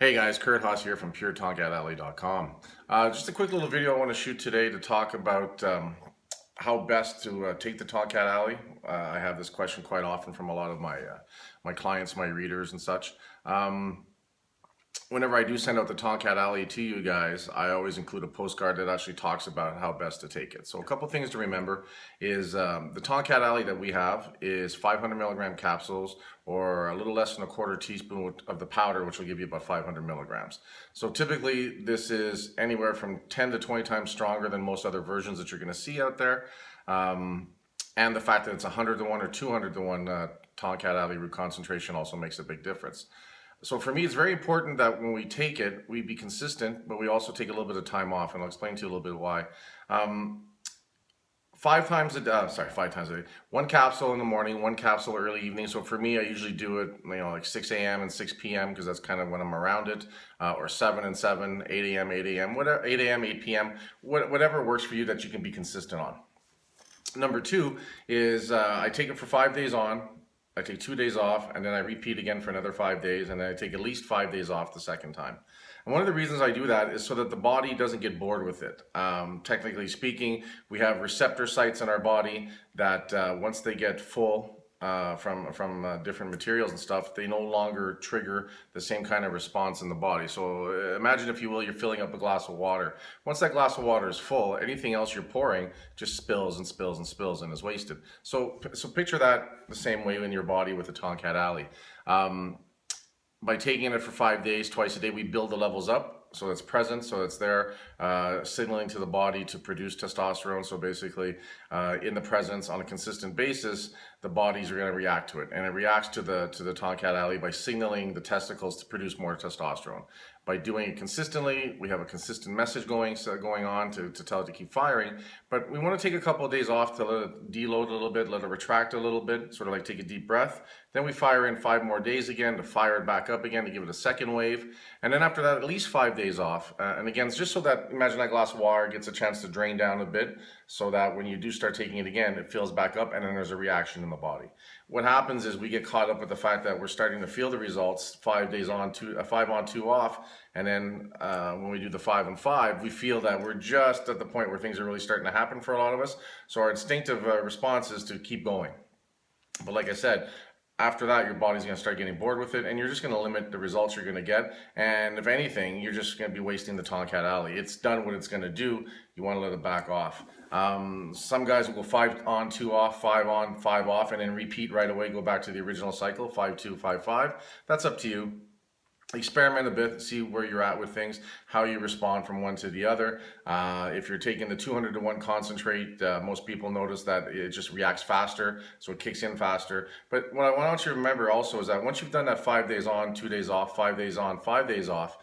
Hey guys, Curd Hos here from Pure Tongkat Ali.com. Just a quick little video I want to shoot today to talk about how best to take the Tongkat Ali. I have this question quite often from a lot of my clients, my readers, and such. Whenever I do send out the Tongkat Ali to you guys, I always include a postcard that actually talks about how best to take it. So a couple things to remember is the Tongkat Ali that we have is 500 milligram capsules or a little less than a quarter teaspoon of the powder, which will give you about 500 milligrams. So typically this is anywhere from 10 to 20 times stronger than most other versions that you're going to see out there. And the fact that it's 100 to 1 or 200 to 1 Tongkat Ali root concentration also makes a big difference. So for me, it's very important that when we take it, we be consistent, but we also take a little bit of time off, and I'll explain to you a little bit why. 5 times a day. One capsule in the morning, one capsule early evening. So for me, I usually do it, like 6 a.m. and 6 p.m. because that's kind of when I'm around it, or 7 and 7, 8 a.m., 8 a.m., whatever, 8 a.m., 8 p.m., whatever works for you that you can be consistent on. Number two is I take it for 5 days on. I take 2 days off, and then I repeat again for another 5 days, and then I take at least 5 days off the second time. And one of the reasons I do that is so that the body doesn't get bored with it. Technically speaking, we have receptor sites in our body that once they get full from different materials and stuff, they no longer trigger the same kind of response in the body. So imagine, if you will, you're filling up a glass of water. Once that glass of water is full, anything else you're pouring just spills and spills and spills and is wasted. So picture that the same way in your body with the Tongkat Ali. By taking it for 5 days, twice a day, we build the levels up. So it's present, so it's there, signaling to the body to produce testosterone. So basically, in the presence on a consistent basis, the bodies are going to react to it, and it reacts to the Tongkat Ali by signaling the testicles to produce more testosterone. By doing it consistently, we have a consistent message going on to tell it to keep firing. But we want to take a couple of days off to let it deload a little bit, let it retract a little bit, sort of like take a deep breath. Then we fire in 5 more days again to fire it back up again to give it a second wave. And then after that, at least 5 days off. And again, it's just so that, imagine that glass of water gets a chance to drain down a bit, so that when you do start taking it again, it fills back up, and then there's a reaction in the body. What happens is we get caught up with the fact that we're starting to feel the results 5 days on, 5 on, 2 off, and then when we do the 5 and 5, we feel that we're just at the point where things are really starting to happen for a lot of us. So our instinctive response is to keep going. But like I said, after that, your body's going to start getting bored with it, and you're just going to limit the results you're going to get. And if anything, you're just going to be wasting the Tongkat Ali. It's done what it's going to do. You want to let it back off. Some guys will go 5 on, 2 off, 5 on, 5 off, and then repeat right away, go back to the original cycle, 5, 2, 5, 5. That's up to you. Experiment a bit, see where you're at with things, how you respond from one to the other. If you're taking the 200 to 1 concentrate, most people notice that it just reacts faster, so it kicks in faster. But what I want you to remember also is that once you've done that 5 days on, 2 days off, 5 days on, 5 days off,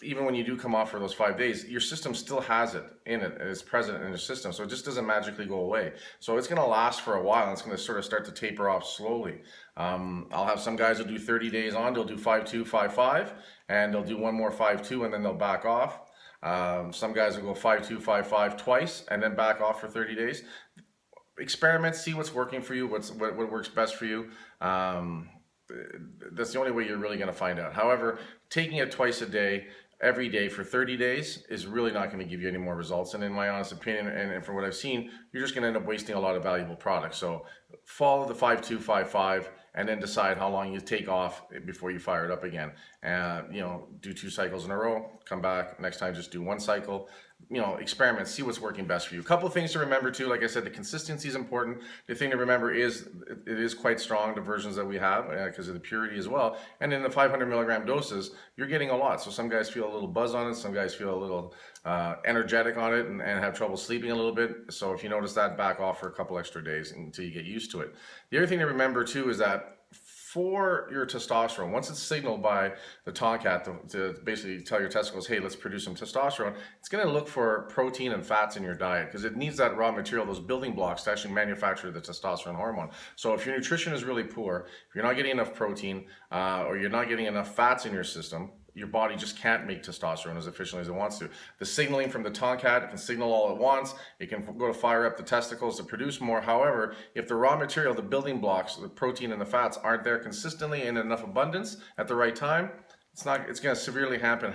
even when you do come off for those 5 days, your system still has it in it, and it's present in your system, so it just doesn't magically go away. So it's going to last for a while, and it's going to sort of start to taper off slowly. I'll have some guys who do 30 days on, they'll do 5-2, 5-5, and they'll do one more 5-2, and then they'll back off. Some guys will go 5-2, 5-5 twice, and then back off for 30 days. Experiment, see what's working for you, what works best for you. That's the only way you're really going to find out. However, taking it twice a day, every day for 30 days is really not going to give you any more results. And in my honest opinion, and from what I've seen, you're just going to end up wasting a lot of valuable products. So follow the 5-2, 5-5, and then decide how long you take off before you fire it up again. Do 2 cycles in a row, come back, next time just do 1 cycle. Experiment, see what's working best for you. A couple of things to remember too, like I said, the consistency is important. The thing to remember is it is quite strong, the versions that we have, because of the purity as well. And in the 500 milligram doses, you're getting a lot. So some guys feel a little buzz on it, some guys feel a little energetic on it, and have trouble sleeping a little bit. So if you notice that, back off for a couple extra days until you get used to it. The other thing to remember too is that for your testosterone, once it's signaled by the Tongkat to basically tell your testicles, hey, let's produce some testosterone, it's going to look for protein and fats in your diet because it needs that raw material, those building blocks, to actually manufacture the testosterone hormone. So if your nutrition is really poor, if you're not getting enough protein or you're not getting enough fats in your system, your body just can't make testosterone as efficiently as it wants to. The signaling from the Tongkat, it can signal all at once. It can go to fire up the testicles to produce more. However, if the raw material, the building blocks, the protein and the fats aren't there consistently in enough abundance at the right time, it's going to severely hamper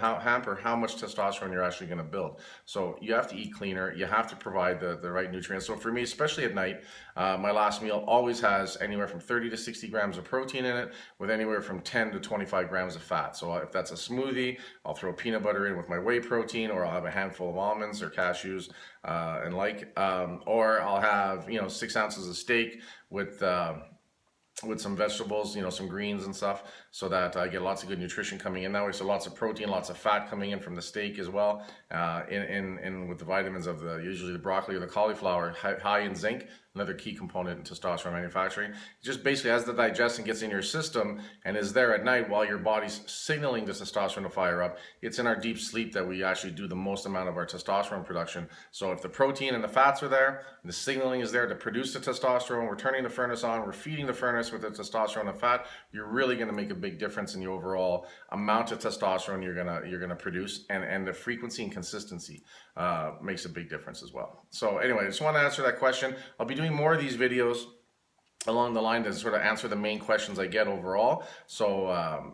how much testosterone you're actually going to build. So you have to eat cleaner. You have to provide the right nutrients. So for me, especially at night, my last meal always has anywhere from 30 to 60 grams of protein in it, with anywhere from 10 to 25 grams of fat. So if that's a smoothie, I'll throw peanut butter in with my whey protein, or I'll have a handful of almonds or cashews or I'll have 6 ounces of steak with some vegetables, some greens and stuff, so that I get lots of good nutrition coming in that way. So lots of protein, lots of fat coming in from the steak as well, in with the vitamins of usually the broccoli or the cauliflower, high in zinc, another key component in testosterone manufacturing. It just basically, as the digestion gets in your system and is there at night while your body's signaling the testosterone to fire up, it's in our deep sleep that we actually do the most amount of our testosterone production. So if the protein and the fats are there, the signaling is there to produce the testosterone, we're turning the furnace on, we're feeding the furnace with the testosterone and fat, you're really going to make a big difference in the overall amount of testosterone you're gonna produce, and the frequency and consistency makes a big difference as well. So anyway, I just want to answer that question. I'll be doing more of these videos along the line to sort of answer the main questions I get overall. So,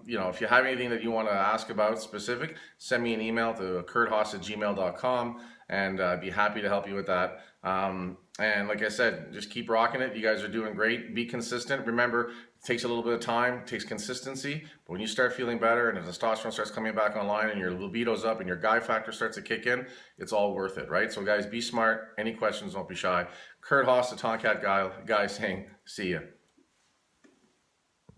if you have anything that you want to ask about specific, send me an email to curdhos@gmail.com, and I'd be happy to help you with that. And like I said, just keep rocking it. You guys are doing great. Be consistent. Remember, it takes a little bit of time, it takes consistency, but when you start feeling better and the testosterone starts coming back online and your libido's up and your guy factor starts to kick in, it's all worth it, right? So guys, be smart. Any questions, don't be shy. Curd Hos, the Tongkat Guy saying, see ya.